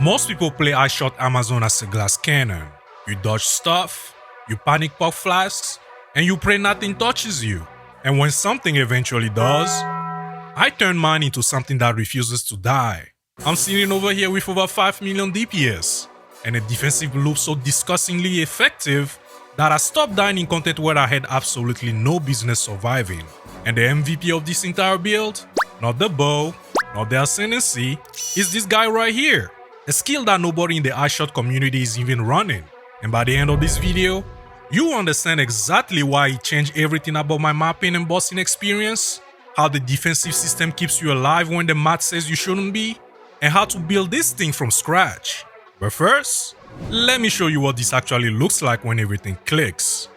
Most people play iShot Amazon as a glass cannon. You dodge stuff, you panic pop flasks, and you pray nothing touches you. And when something eventually does, I turn mine into something that refuses to die. I'm sitting over here with over 5 million DPS, and a defensive loop so disgustingly effective that I stopped dying in content where I had absolutely no business surviving. And the MVP of this entire build? Not the bow, not the Ascendancy, is this guy right here. A skill that nobody in the iShot community is even running. And by the end of this video, you will understand exactly why it changed everything about my mapping and bossing experience, how the defensive system keeps you alive when the math says you shouldn't be, and how to build this thing from scratch. But first, let me show you what this actually looks like when everything clicks.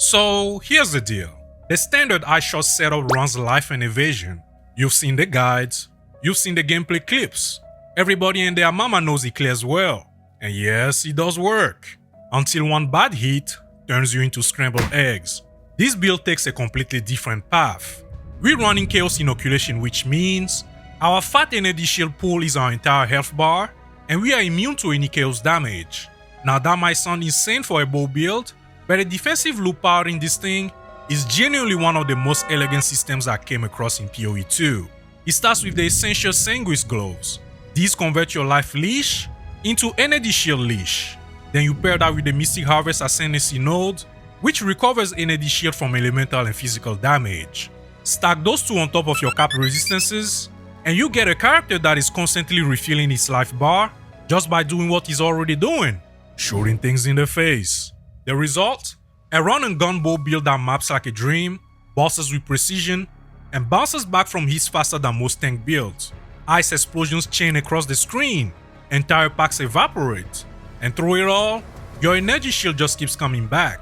So here's the deal. The standard iShot setup runs life and evasion. You've seen the guides, you've seen the gameplay clips. Everybody and their mama knows it clears well. And yes, it does work. Until one bad hit turns you into scrambled eggs. This build takes a completely different path. We're running Chaos Inoculation, which means our fat energy shield pool is our entire health bar, and we are immune to any chaos damage. Now that might sound insane for a bow build, but the defensive loop powering this thing is genuinely one of the most elegant systems I came across in PoE2. It starts with the essential Sanguis gloves. These convert your life leash into energy shield leash. Then you pair that with the Mystic Harvest Ascendancy node, which recovers energy shield from elemental and physical damage. Stack those two on top of your cap resistances, and you get a character that is constantly refilling its life bar just by doing what he's already doing, shooting things in the face. The result? A run and gun bow build that maps like a dream, bosses with precision, and bounces back from hits faster than most tank builds. Ice explosions chain across the screen, entire packs evaporate, and through it all, your energy shield just keeps coming back.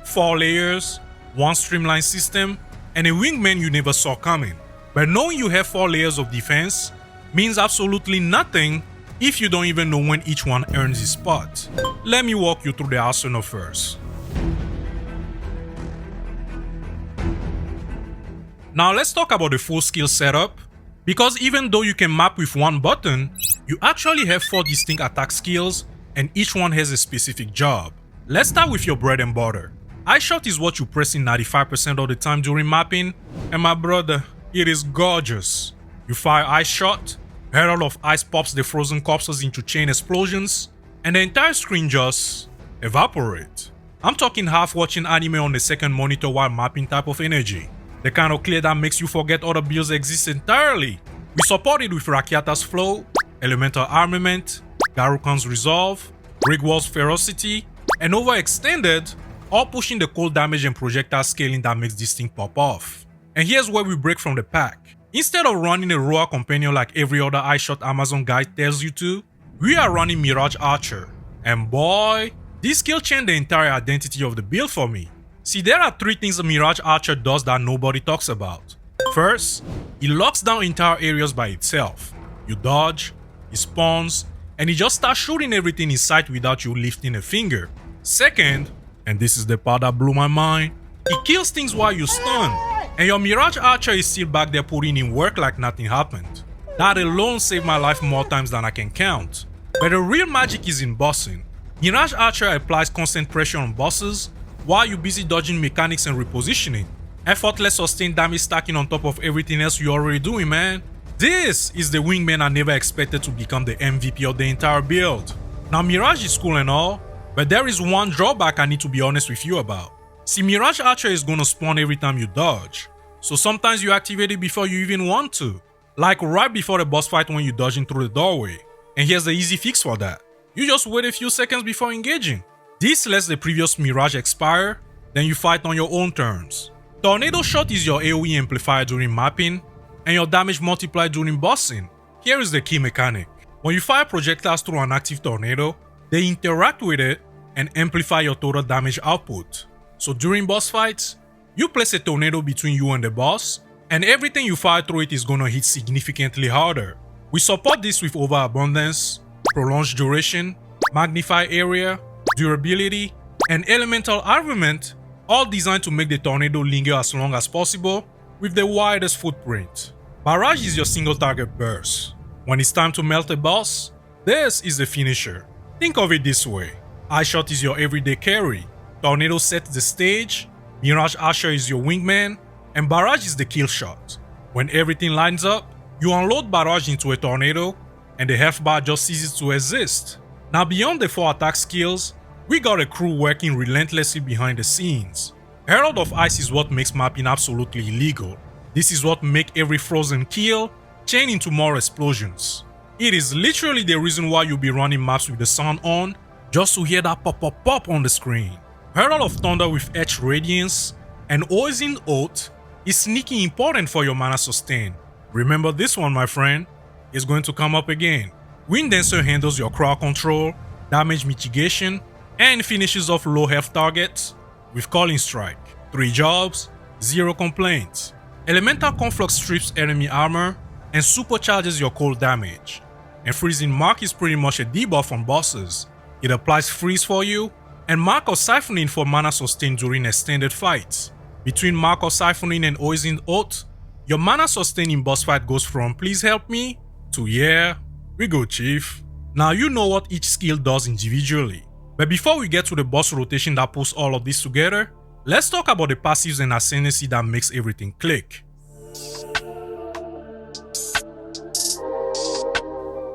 4 layers, one streamlined system, and a wingman you never saw coming. But knowing you have 4 layers of defense means absolutely nothing if you don't even know when each one earns its spot. Let me walk you through the arsenal first. Now let's talk about the full skill setup, because even though you can map with one button, you actually have 4 distinct attack skills and each one has a specific job. Let's start with your bread and butter. iShot is what you press in 95% of the time during mapping, and my brother, it is gorgeous. You fire iShot, Herald of Ice pops the frozen corpses into chain explosions, and the entire screen just evaporates. I'm talking half watching anime on the second monitor while mapping type of energy. The kind of clear that makes you forget other builds exist entirely. We support it with Rakiata's Flow, Elemental Armament, Garukan's Resolve, Rigwall's Ferocity, and Overextended, all pushing the cold damage and projectile scaling that makes this thing pop off. And here's where we break from the pack. Instead of running a Rhoa companion like every other iShot Amazon guide tells you to, we are running Mirage Archer. And boy, this skill changed the entire identity of the build for me. See, there are 3 things a Mirage Archer does that nobody talks about. First, it locks down entire areas by itself. You dodge, it spawns, and it just starts shooting everything in sight without you lifting a finger. Second, and this is the part that blew my mind, it kills things while you stun, and your Mirage Archer is still back there putting in work like nothing happened. That alone saved my life more times than I can count. But the real magic is in bossing. Mirage Archer applies constant pressure on bosses while you're busy dodging mechanics and repositioning. Effortless sustained damage stacking on top of everything else you're already doing, man. This is the wingman I never expected to become the MVP of the entire build. Now Mirage is cool and all, but there is one drawback I need to be honest with you about. See, Mirage Archer is gonna spawn every time you dodge, so sometimes you activate it before you even want to, like right before the boss fight when you're dodging through the doorway. And here's the easy fix for that. You just wait a few seconds before engaging. This lets the previous Mirage expire, then you fight on your own terms. Tornado Shot is your AoE amplifier during mapping, and your damage multiplier during bossing. Here is the key mechanic. When you fire projectiles through an active tornado, they interact with it and amplify your total damage output. So during boss fights, you place a tornado between you and the boss, and everything you fire through it is gonna hit significantly harder. We support this with overabundance, prolonged duration, magnify area, durability, and elemental armament, all designed to make the tornado linger as long as possible with the widest footprint. Barrage is your single target burst. When it's time to melt a boss, this is the finisher. Think of it this way. Eye Shot is your everyday carry, Tornado sets the stage, Mirage Archer is your wingman, and Barrage is the kill shot. When everything lines up, you unload Barrage into a tornado, and the health bar just ceases to exist. Now beyond the 4 attack skills, we got a crew working relentlessly behind the scenes. Herald of Ice is what makes mapping absolutely illegal. This is what makes every frozen kill chain into more explosions. It is literally the reason why you'll be running maps with the sound on, just to hear that pop pop pop on the screen. Herald of Thunder with Etched Radiance and Oisin Oath is sneaky important for your mana sustain. Remember this one, my friend, is going to come up again. Wind Dancer handles your crowd control, damage mitigation, and finishes off low health targets with Calling Strike. 3 jobs, 0 complaints. Elemental Conflux strips enemy armor and supercharges your cold damage. And Freezing Mark is pretty much a debuff on bosses. It applies freeze for you, and Mark of Siphoning for mana sustain during extended fights. Between Mark of Siphoning and Oisin Oath, your mana sustain in boss fight goes from please help me to yeah, we go chief. Now you know what each skill does individually, but before we get to the boss rotation that pulls all of this together, let's talk about the passives and Ascendancy that makes everything click.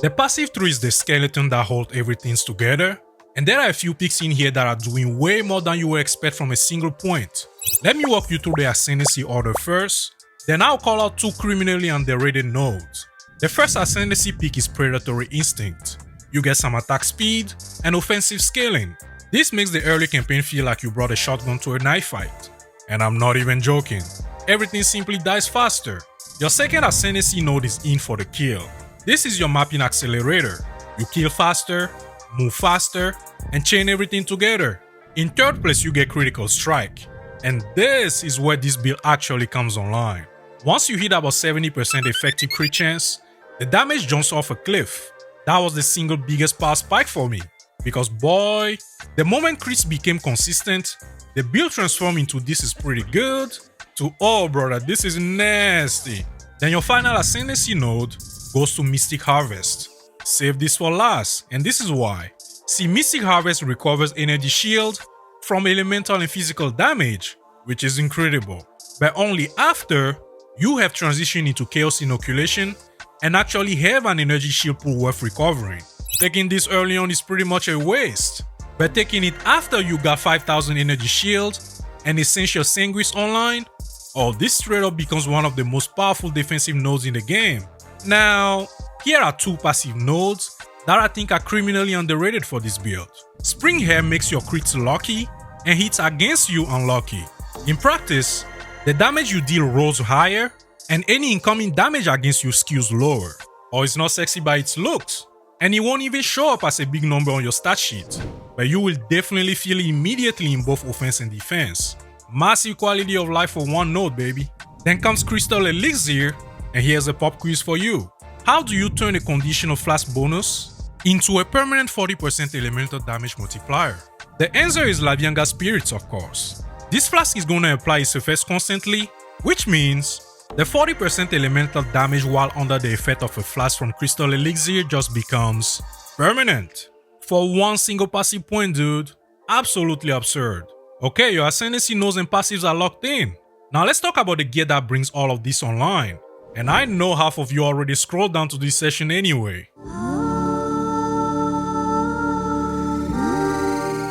The passive 3 is the skeleton that holds everything together, and there are a few picks in here that are doing way more than you would expect from a single point. Let me walk you through the Ascendancy order first, then I'll call out 2 criminally underrated nodes. The first Ascendancy pick is Predatory Instinct. You get some attack speed and offensive scaling. This makes the early campaign feel like you brought a shotgun to a knife fight. And I'm not even joking. Everything simply dies faster. Your second Ascendancy node is In for the Kill. This is your mapping accelerator. You kill faster, move faster, and chain everything together. In third place, you get Critical Strike. And this is where this build actually comes online. Once you hit about 70% effective crit chance, the damage jumps off a cliff. That was the single biggest power spike for me. Because boy, the moment crits became consistent, the build transformed into this is pretty good to oh brother, this is nasty. Then your final Ascendancy node goes to Mystic Harvest. Save this for last, and this is why. See, Mystic Harvest recovers energy shield from elemental and physical damage, which is incredible. But only after you have transitioned into Chaos Inoculation and actually have an energy shield pool worth recovering. Taking this early on is pretty much a waste, but taking it after you got 5000 energy shield and Essential Sanguis online, oh, this straight up becomes one of the most powerful defensive nodes in the game. Now, here are 2 passive nodes that I think are criminally underrated for this build. Spring Hair makes your crits lucky and hits against you unlucky. In practice, the damage you deal rolls higher and any incoming damage against you skews lower. Or it's not sexy by its looks, and it won't even show up as a big number on your stat sheet, but you will definitely feel it immediately in both offense and defense. Massive quality of life for one node, baby. Then comes Crystal Elixir, and here's a pop quiz for you. How do you turn a conditional flask bonus into a permanent 40% elemental damage multiplier? The answer is Lavianga Spirits, of course. This flask is gonna apply its effects constantly, which means the 40% elemental damage while under the effect of a flask from Crystal Elixir just becomes permanent. For one single passive point, dude. Absolutely absurd. Okay, your Ascendancy nodes and passives are locked in. Now let's talk about the gear that brings all of this online. And I know half of you already scrolled down to this session anyway.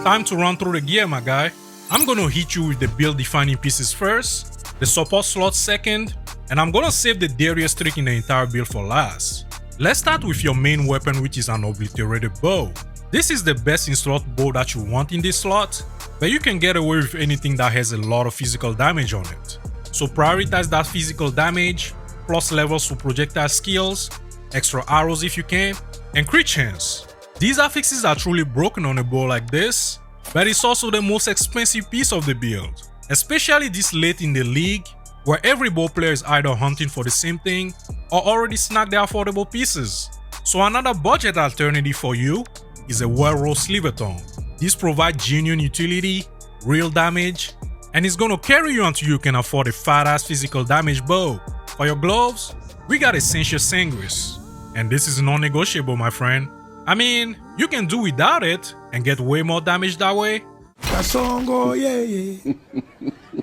Time to run through the gear, my guy. I'm gonna hit you with the build defining pieces first, the support slot second, and I'm gonna save the dariest trick in the entire build for last. Let's start with your main weapon, which is an obliterated bow. This is the best in slot bow that you want in this slot, but you can get away with anything that has a lot of physical damage on it. So prioritize that physical damage, plus levels to projectile skills, extra arrows if you can, and crit chance. These affixes are truly broken on a bow like this, but it's also the most expensive piece of the build, especially this late in the league, where every bow player is either hunting for the same thing or already snagged their affordable pieces. So another budget alternative for you is a well-rolled sliver-tongue. This provides genuine utility, real damage, and it's gonna carry you until you can afford a fat-ass physical damage bow. For your gloves, we got Essential Sanguis, and this is non-negotiable, my friend. I mean, you can do without it and get way more damage that way. That song go, yeah.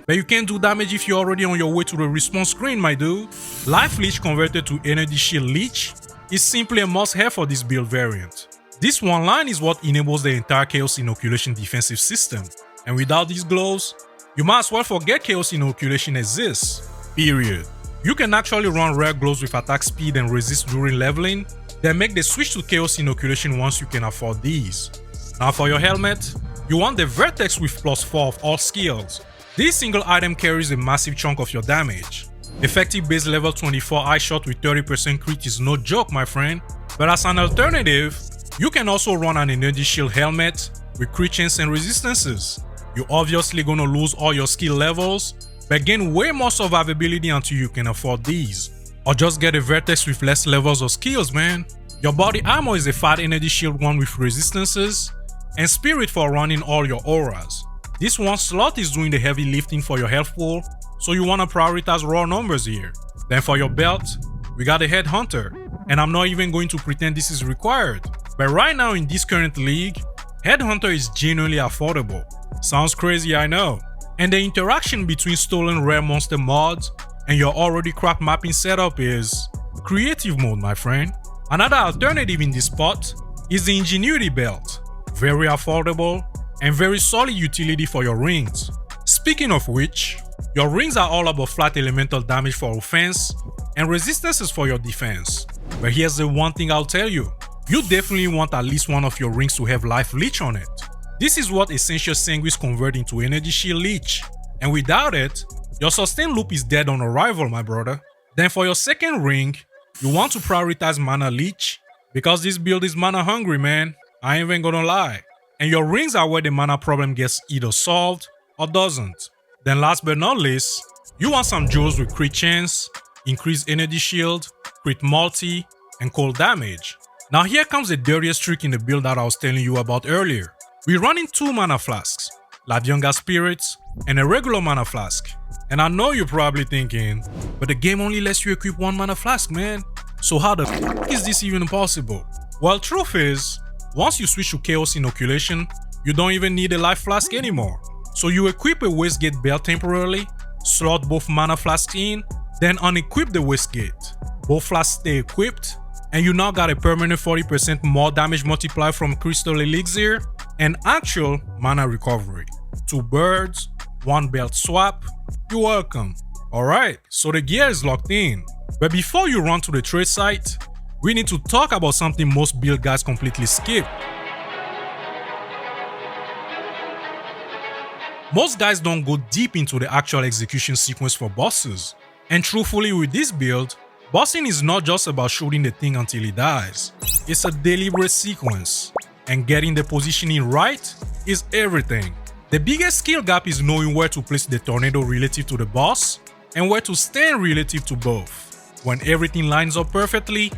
But you can't do damage if you're already on your way to the respawn screen, my dude. Life Leech converted to Energy Shield Leech is simply a must-have for this build variant. This one line is what enables the entire Chaos Inoculation defensive system, and without these gloves, you might as well forget Chaos Inoculation exists, period. You can actually run rare gloves with attack speed and resist during leveling, then make the switch to Chaos Inoculation once you can afford these. Now for your helmet, you want the Vertex with +4 of all skills. This single item carries a massive chunk of your damage. Effective base level 24 eye shot with 30% crit is no joke, my friend, but as an alternative, you can also run an Energy Shield helmet with crit chance and resistances. You're obviously gonna lose all your skill levels, but gain way more survivability until you can afford these. Or just get a Vertex with less levels of skills, man. Your body armor is a fat Energy Shield one with resistances, and Spirit for running all your auras. This one slot is doing the heavy lifting for your health pool, so you wanna prioritize raw numbers here. Then for your belt, we got a Headhunter, and I'm not even going to pretend this is required, but right now in this current league, Headhunter is genuinely affordable. Sounds crazy, I know. And the interaction between stolen rare monster mods and your already cracked mapping setup is creative mode, my friend. Another alternative in this spot is the Ingenuity belt. Very affordable and very solid utility for your rings. Speaking of which, your rings are all about flat elemental damage for offense and resistances for your defense. But here's the one thing I'll tell you, you definitely want at least one of your rings to have Life Leech on it. This is what Essential Sanguis convert into Energy Shield Leech, and without it, your sustain loop is dead on arrival, my brother. Then for your second ring, you want to prioritize Mana Leech, because this build is mana hungry, man, I ain't even gonna lie. And your rings are where the mana problem gets either solved or doesn't. Then last but not least, you want some jewels with crit chance, increased energy shield, crit multi, and cold damage. Now here comes the dirtiest trick in the build that I was telling you about earlier. We're running 2 mana flasks, Lavyanga Spirits, and a regular mana flask. And I know you're probably thinking, but the game only lets you equip 1 mana flask, man. So how the f is this even possible? Well, truth is, once you switch to Chaos Inoculation, you don't even need a life flask anymore. So you equip a Wastegate belt temporarily, slot both mana flasks in, then unequip the Wastegate. Both flasks stay equipped, and you now got a permanent 40% more damage multiplier from Crystal Elixir and actual mana recovery. 2 birds, 1 belt swap, you're welcome. Alright, so the gear is locked in. But before you run to the trade site, we need to talk about something most build guys completely skip. Most guys don't go deep into the actual execution sequence for bosses. And truthfully with this build, bossing is not just about shooting the thing until it dies. It's a deliberate sequence, and getting the positioning right is everything. The biggest skill gap is knowing where to place the tornado relative to the boss and where to stand relative to both. When everything lines up perfectly,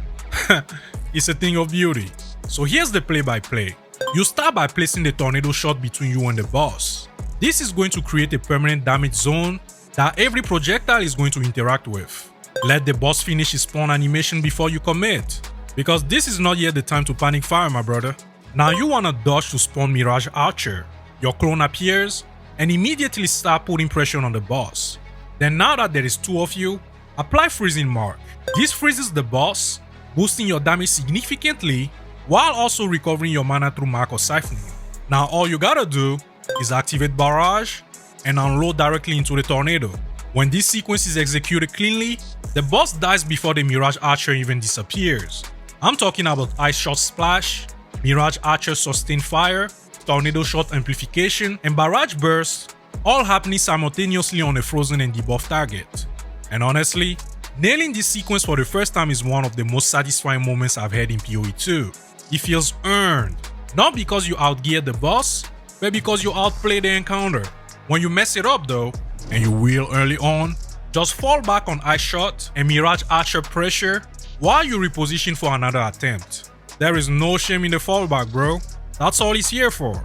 it's a thing of beauty. So here's the play-by-play. You start by placing the tornado shot between you and the boss. This is going to create a permanent damage zone that every projectile is going to interact with. Let the boss finish his spawn animation before you commit, because this is not yet the time to panic fire, my brother. Now you wanna dodge to spawn Mirage Archer. Your clone appears and immediately start putting pressure on the boss. Then now that there is 2 of you, apply Freezing Mark. This freezes the boss, boosting your damage significantly while also recovering your mana through Mark or Siphoning. Now all you gotta do is activate Barrage and unload directly into the tornado. When this sequence is executed cleanly, the boss dies before the Mirage Archer even disappears. I'm talking about Ice Shot Splash, Mirage Archer Sustained Fire, Tornado Shot Amplification, and Barrage Burst, all happening simultaneously on a frozen and debuffed target. And honestly, nailing this sequence for the first time is one of the most satisfying moments I've had in PoE2. It feels earned, not because you outgeared the boss, but because you outplayed the encounter. When you mess it up though, and you will early on, just fall back on Ice Shot and Mirage Archer Pressure while you reposition for another attempt. There is no shame in the fallback, bro. That's all it's here for.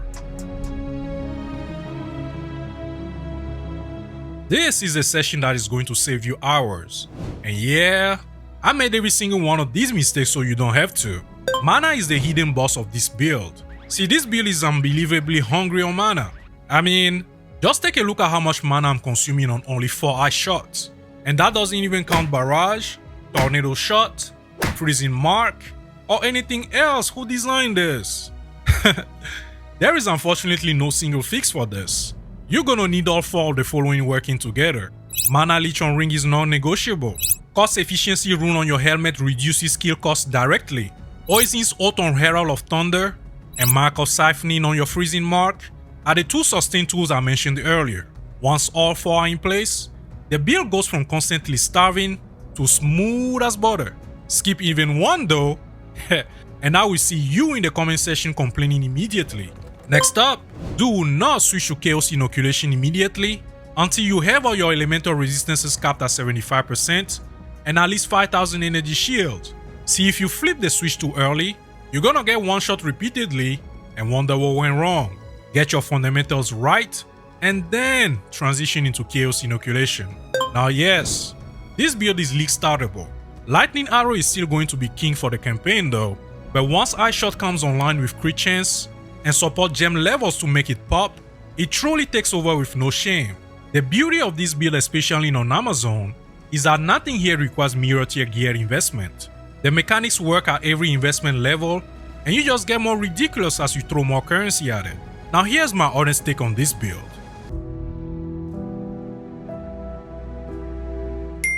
This is a session that is going to save you hours. And yeah, I made every single one of these mistakes so you don't have to. Mana is the hidden boss of this build. See, this build is unbelievably hungry on mana. I mean, just take a look at how much mana I'm consuming on only 4 Ice Shots. And that doesn't even count Barrage, Tornado Shot, Freezing Mark, or anything else. Who designed this? There is unfortunately no single fix for this. You're gonna need all 4 of the following working together. Mana Leech on Ring is non-negotiable. Cost Efficiency Rune on your helmet reduces skill cost directly. Oizin's Oath on Herald of Thunder and Mark of Siphoning on your Freezing Mark are the 2 sustain tools I mentioned earlier. Once all 4 are in place, the build goes from constantly starving to smooth as butter. Skip even one though, and I will see you in the comment section complaining immediately. Next up, do not switch to Chaos Inoculation immediately until you have all your elemental resistances capped at 75% and at least 5000 energy shield. See, if you flip the switch too early, you're gonna get one shot repeatedly and wonder what went wrong. Get your fundamentals right and then transition into Chaos Inoculation. Now yes, this build is league startable. Lightning Arrow is still going to be king for the campaign though, but once Ice Shot comes online with crit chance and support gem levels to make it pop, it truly takes over with no shame. The beauty of this build, especially on Amazon, is that nothing here requires mirror tier gear investment. The mechanics work at every investment level and you just get more ridiculous as you throw more currency at it. Now here's my honest take on this build.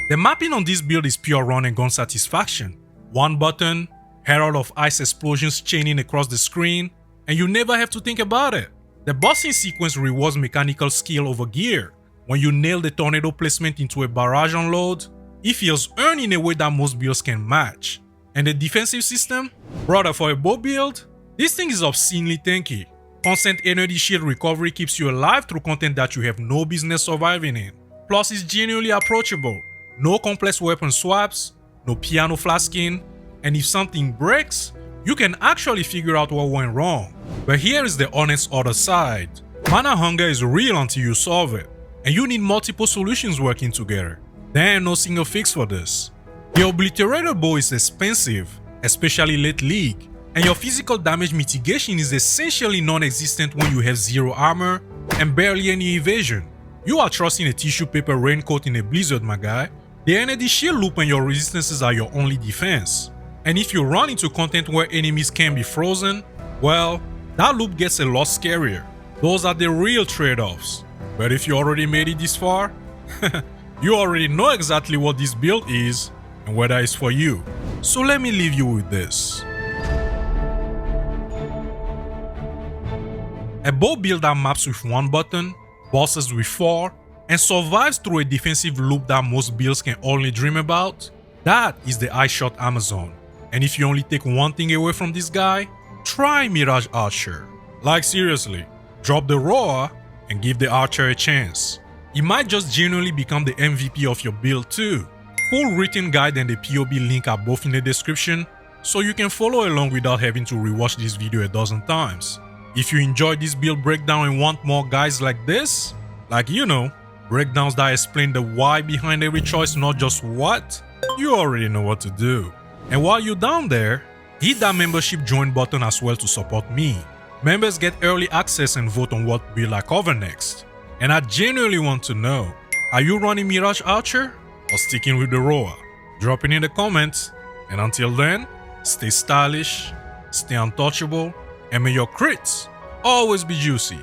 The mapping on this build is pure run and gun satisfaction. One button, Herald of Ice explosions chaining across the screen, and you never have to think about it. The bossing sequence rewards mechanical skill over gear. When you nail the tornado placement into a barrage unload, it feels earned in a way that most builds can match. And the defensive system? Brother, for a bow build, this thing is obscenely tanky. Constant energy shield recovery keeps you alive through content that you have no business surviving in. Plus it's genuinely approachable. No complex weapon swaps, no piano flasking, and if something breaks, you can actually figure out what went wrong. But here is the honest other side. Mana hunger is real until you solve it, and you need multiple solutions working together. There ain't no single fix for this. The Obliterator bow is expensive, especially late league, and your physical damage mitigation is essentially non-existent when you have 0 armor and barely any evasion. You are trusting a tissue paper raincoat in a blizzard, my guy. The energy shield loop and your resistances are your only defense. And if you run into content where enemies can be frozen, well, that loop gets a lot scarier. Those are the real trade-offs. But if you already made it this far, you already know exactly what this build is and whether it's for you. So let me leave you with this. A bow build that maps with 1 button, bosses with 4, and survives through a defensive loop that most builds can only dream about, that is the Ice Shot Amazon. And if you only take one thing away from this guy, try Mirage Archer. Like seriously, drop the Rhoa and give the Archer a chance. It might just genuinely become the MVP of your build too. Full written guide and the POB link are both in the description, so you can follow along without having to rewatch this video a dozen times. If you enjoyed this build breakdown and want more guides like this, like breakdowns that explain the why behind every choice, not just what, you already know what to do. And while you're down there, hit that membership join button as well to support me. Members get early access and vote on what build I cover next. And I genuinely want to know, are you running Mirage Archer or sticking with the Rhoa? Drop it in the comments, and until then, stay stylish, stay untouchable, and may your crits always be juicy.